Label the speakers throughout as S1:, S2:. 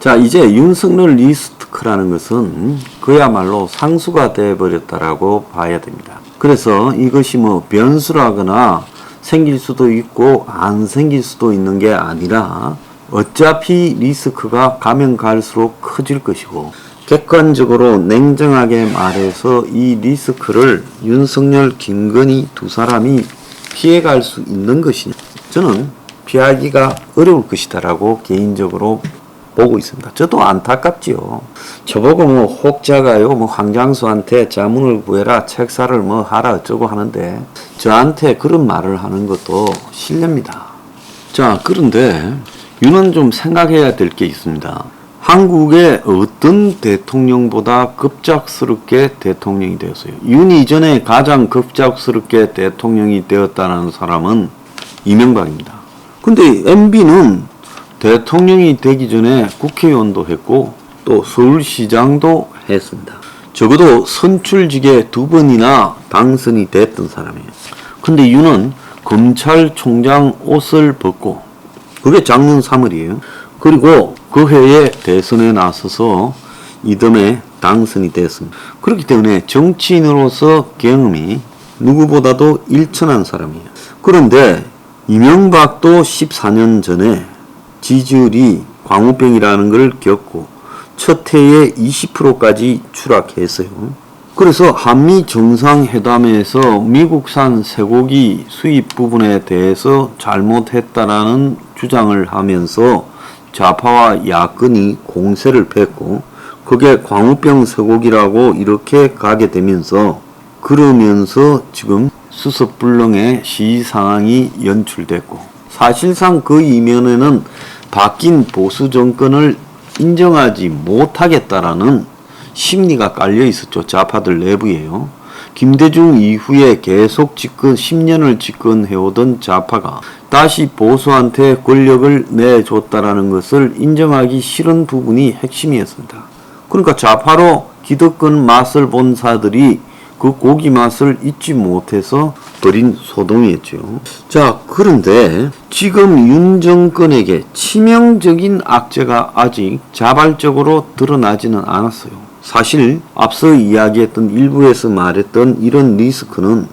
S1: 자, 이제 윤석열 리스크라는 것은 그야말로 상수가 되어버렸다라고 봐야 됩니다. 그래서 이것이 뭐 변수라거나 생길 수도 있고 안 생길 수도 있는 게 아니라 어차피 리스크가 가면 갈수록 커질 것이고, 객관적으로 냉정하게 말해서 이 리스크를 윤석열, 김건희 두 사람이 피해갈 수 있는 것이냐, 저는 피하기가 어려울 것이다라고 개인적으로 보고 있습니다. 저도 안타깝지요. 저보고 뭐 혹자가요, 뭐 황장수한테 자문을 구해라, 책사를 뭐 하라 어쩌고 하는데, 저한테 그런 말을 하는 것도 실례입니다. 자, 그런데 윤은 좀 생각해야 될 게 있습니다. 한국의 어떤 대통령보다 급작스럽게 대통령이 되었어요. 윤 이전에 가장 급작스럽게 대통령이 되었다는 사람은 이명박입니다. 근데 MB는 대통령이 되기 전에 국회의원도 했고 또 서울시장도 했습니다. 적어도 선출직에 2번이나 당선이 됐던 사람이에요. 근데 윤은 검찰총장 옷을 벗고, 그게 작년 3월이에요. 그리고 그 해에 대선에 나서서 이듬해 당선이 됐습니다. 그렇기 때문에 정치인으로서 경험이 누구보다도 일천한 사람이에요. 그런데 이명박도 14년 전에 지지율이 광우병이라는 걸 겪고 첫 해에 20%까지 추락했어요. 그래서 한미 정상회담에서 미국산 쇠고기 수입 부분에 대해서 잘못했다라는 주장을 하면서 좌파와 야권이 공세를 폈고, 그게 광우병 쇠고기라고 이렇게 가게 되면서, 그러면서 지금 수습불능의 시상황이 연출됐고, 사실상 그 이면에는 바뀐 보수 정권을 인정하지 못하겠다라는 심리가 깔려 있었죠. 좌파들 내부에요. 김대중 이후에 계속 10년을 집권해오던 좌파가 다시 보수한테 권력을 내줬다라는 것을 인정하기 싫은 부분이 핵심이었습니다. 그러니까 좌파로 기득권 맛을 본 사들이 그 고기 맛을 잊지 못해서 벌인 소동이었죠. 자, 그런데 지금 윤 정권에게 치명적인 악재가 아직 자발적으로 드러나지는 않았어요. 사실 앞서 이야기했던 일부에서 말했던 이런 리스크는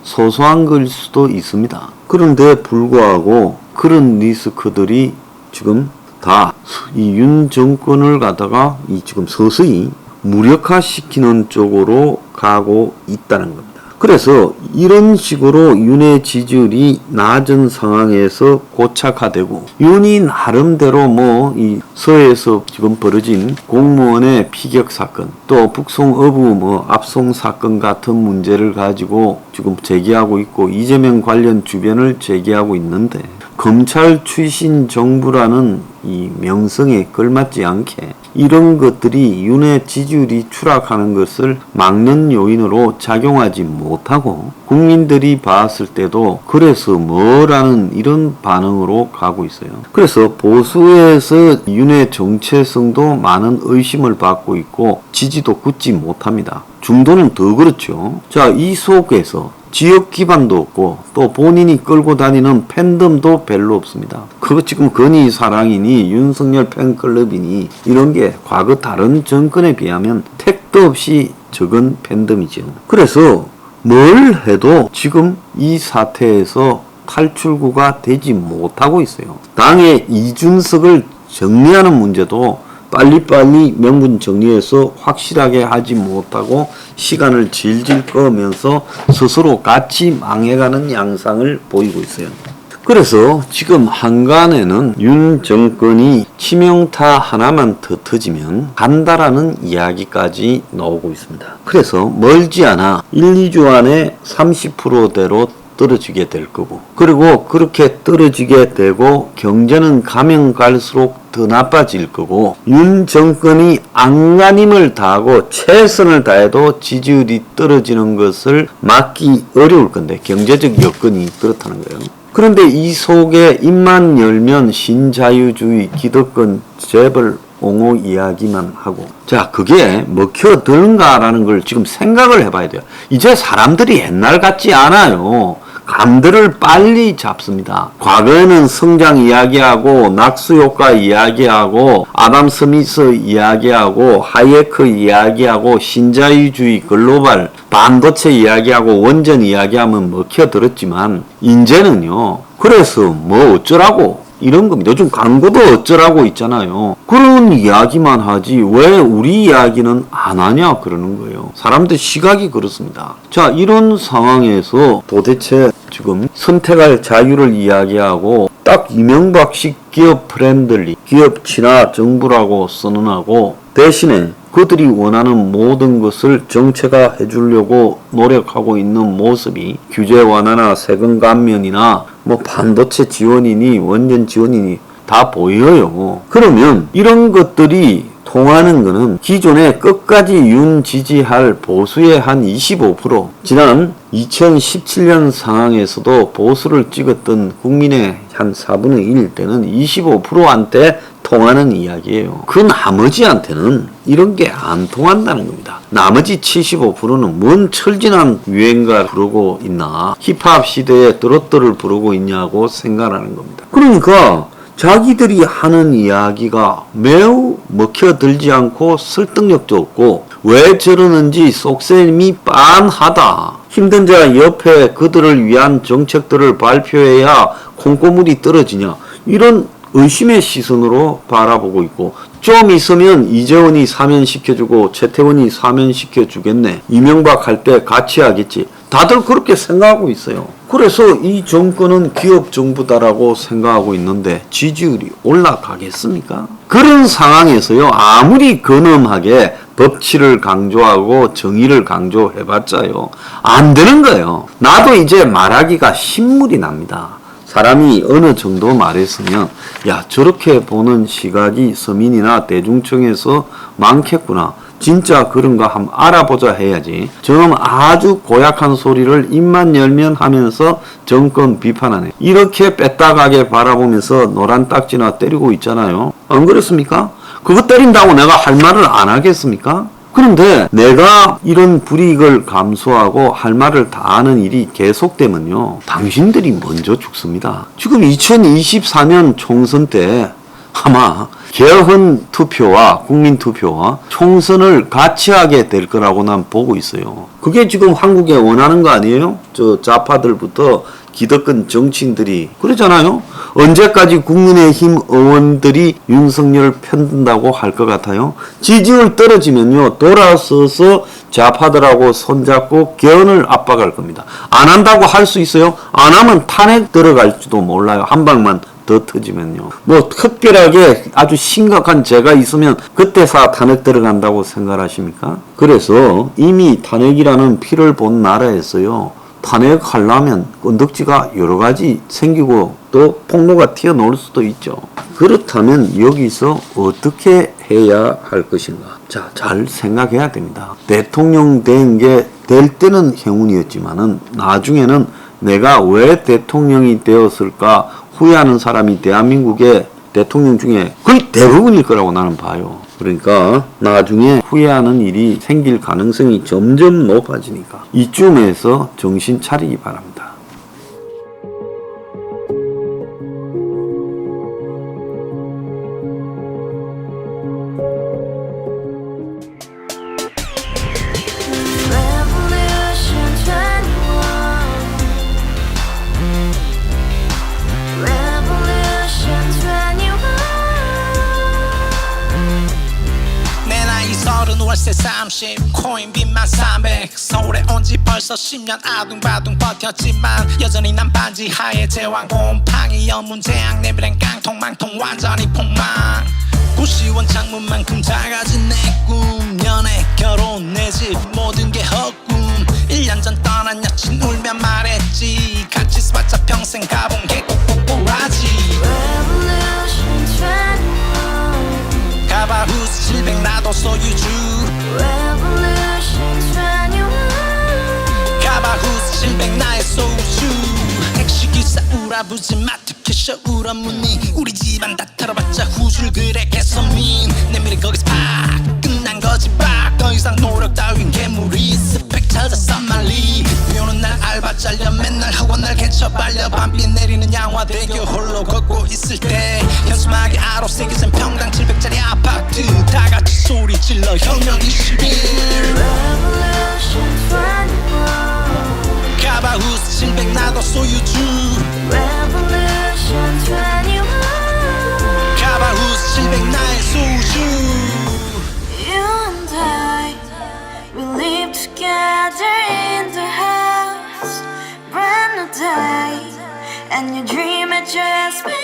S1: 소소한 걸 수도 있습니다. 그런데 불구하고 그런 리스크들이 지금 다 이 윤 정권을 갖다가 지금 서서히 무력화시키는 쪽으로 가고 있다는 겁니다. 그래서 이런 식으로 윤의 지지율이 낮은 상황에서 고착화되고, 윤이 나름대로 이 서해에서 지금 벌어진 공무원의 피격 사건, 또 북송 어부 압송 사건 같은 문제를 가지고 지금 제기하고 있고, 이재명 관련 주변을 제기하고 있는데, 검찰 출신 정부라는 이 명성에 걸맞지 않게 이런 것들이 윤의 지지율이 추락하는 것을 막는 요인으로 작용하지 못하고, 국민들이 봤을 때도 그래서 뭐라는 이런 반응으로 가고 있어요. 그래서 보수에서 윤의 정체성도 많은 의심을 받고 있고 지지도 굳지 못합니다. 중도는 더 그렇죠. 자, 이 속에서 지역 기반도 없고 또 본인이 끌고 다니는 팬덤도 별로 없습니다. 그거 지금 건희 사랑이니 윤석열 팬클럽이니 이런 게 과거 다른 정권에 비하면 택도 없이 적은 팬덤이죠. 그래서 뭘 해도 지금 이 사태에서 탈출구가 되지 못하고 있어요. 당의 이준석을 정리하는 문제도 빨리빨리 명분 정리해서 확실하게 하지 못하고 시간을 질질 끌면서 스스로 같이 망해가는 양상을 보이고 있어요. 그래서 지금 한간에는 윤 정권이 치명타 하나만 더 터지면 간다라는 이야기까지 나오고 있습니다. 그래서 멀지 않아 1, 2주 안에 30%대로 떨어지게 될 거고, 그리고 그렇게 떨어지게 되고 경제는 가면 갈수록 더 나빠질 거고, 윤 정권이 안간힘을 다하고 최선을 다해도 지지율이 떨어지는 것을 막기 어려울 건데, 경제적 여건이 그렇다는 거예요. 그런데 이 속에 입만 열면 신자유주의, 기득권, 재벌 옹호 이야기만 하고, 자, 그게 먹혀드는가라는 걸 지금 생각을 해봐야 돼요. 이제 사람들이 옛날 같지 않아요. 감들을 빨리 잡습니다. 과거에는 성장 이야기하고 낙수효과 이야기하고 아담 스미스 이야기하고 하이에크 이야기하고 신자유주의 글로벌 반도체 이야기하고 원전 이야기하면 먹혀들었지만 이제는요. 그래서 뭐 어쩌라고 이런 겁니다. 요즘 광고도 어쩌라고 있잖아요. 그런 이야기만 하지 왜 우리 이야기는 안 하냐 그러는 거예요. 사람들 시각이 그렇습니다. 자, 이런 상황에서 도대체 지금 선택할 자유를 이야기하고 딱 이명박식 기업 프렌들리, 기업 친화 정부라고 선언하고 대신에 그들이 원하는 모든 것을 정체가 해주려고 노력하고 있는 모습이 규제 완화나 세금 감면이나 뭐 반도체 지원이니 원전 지원이니 다 보여요. 그러면 이런 것들이 통하는 거는 기존에 끝까지 윤 지지할 보수의 한 25%, 지난 2017년 상황에서도 보수를 찍었던 국민의 한 4분의 1 때는 25%한테 통하는 이야기예요. 그 나머지한테는 이런 게 안 통한다는 겁니다. 나머지 75%는 뭔 철진한 유행가 부르고 있나, 힙합 시대에 트로트를 부르고 있냐고 생각하는 겁니다. 그러니까 자기들이 하는 이야기가 매우 먹혀들지 않고 설득력도 없고 왜 저러는지 속셈이 빤하다. 힘든 자 옆에 그들을 위한 정책들을 발표해야 콩고물이 떨어지냐, 이런 의심의 시선으로 바라보고 있고, 좀 있으면 이재원이 사면시켜주고 최태원이 사면시켜주겠네, 이명박 할 때 같이 하겠지, 다들 그렇게 생각하고 있어요. 그래서 이 정권은 기업 정부다라고 생각하고 있는데 지지율이 올라가겠습니까? 그런 상황에서요, 아무리 근엄하게 법치를 강조하고 정의를 강조해봤자요, 안 되는 거예요. 나도 이제 말하기가 신물이 납니다. 사람이 어느 정도 말했으면 야, 저렇게 보는 시각이 서민이나 대중층에서 많겠구나, 진짜 그런가 한번 알아보자 해야지. 지금 아주 고약한 소리를 입만 열면 하면서 정권 비판하네. 이렇게 빼딱하게 바라보면서 노란 딱지나 때리고 있잖아요. 안 그렇습니까? 그거 때린다고 내가 할 말을 안 하겠습니까? 그런데 내가 이런 불이익을 감수하고 할 말을 다 하는 일이 계속되면요, 당신들이 먼저 죽습니다. 지금 2024년 총선 때 아마 개헌 투표와 국민 투표와 총선을 같이 하게 될 거라고 난 보고 있어요. 그게 지금 한국에 원하는 거 아니에요? 저 좌파들부터 기득권 정치인들이 그러잖아요. 언제까지 국민의힘 의원들이 윤석열 편든다고 할 것 같아요? 지지율 떨어지면요, 돌아서서 좌파들하고 손잡고 개헌을 압박할 겁니다. 안 한다고 할 수 있어요? 안 하면 탄핵 들어갈지도 몰라요. 한 방만 더 터지면요. 뭐 특별하게 아주 심각한 죄가 있으면 그때서 탄핵 들어간다고 생각하십니까? 그래서 이미 탄핵이라는 피를 본 나라에서요, 탄핵하려면 건덕지가 여러 가지 생기고 또 폭로가 튀어나올 수도 있죠. 그렇다면 여기서 어떻게 해야 할 것인가? 자, 잘 생각해야 됩니다. 대통령 된 게 될 때는 행운이었지만은 나중에는 내가 왜 대통령이 되었을까 후회하는 사람이 대한민국의 대통령 중에 거의 대부분일 거라고 나는 봐요. 그러니까 나중에 후회하는 일이 생길 가능성이 점점 높아지니까 이쯤에서 정신 차리기 바랍니다.
S2: 월세 30 코인빚만 300 서울에 온 지 벌써 10년 아둥바둥 버텼지만 여전히 난 반지 하에 제왕 곰팡이 연문제약 내비랑 깡통망통 완전히 폭망 고시원 창문만큼 작아진 내 꿈 연애 결혼 내 집 모든 게 헛꿈 1년 전 떠난 여친 울며 말했지 같이 써봤자 평생 가본 게 꼭꼭꼭하지 가바후스 700 나도 소유주 가바후스 700 나의 소유주 택시기사 우라부지 마트캐셔 울어무니 우리 집안 다 털어봤자 후줄 그래 개선민 내 미래 거기서 팍 끝난 거지 팍 더 이상 노력 따윈 괴물이 스펙 찾아 싼말리 비오는 날 알바 잘려 맨날 학원을 개쳐 빨려 밤비 내리는 양화대교 홀로 걷고 있을 때 현수막에 아로 새겨진 평당 700짜리 아파트 다같이 소리 질러 혁명 21
S3: Revolution 21
S2: 가바후스 700 나도 소유주
S3: Revolution 21
S2: 가바후스 700 나의 소주
S3: You and I, we live together in the house, brand new day, and your dream had just begun.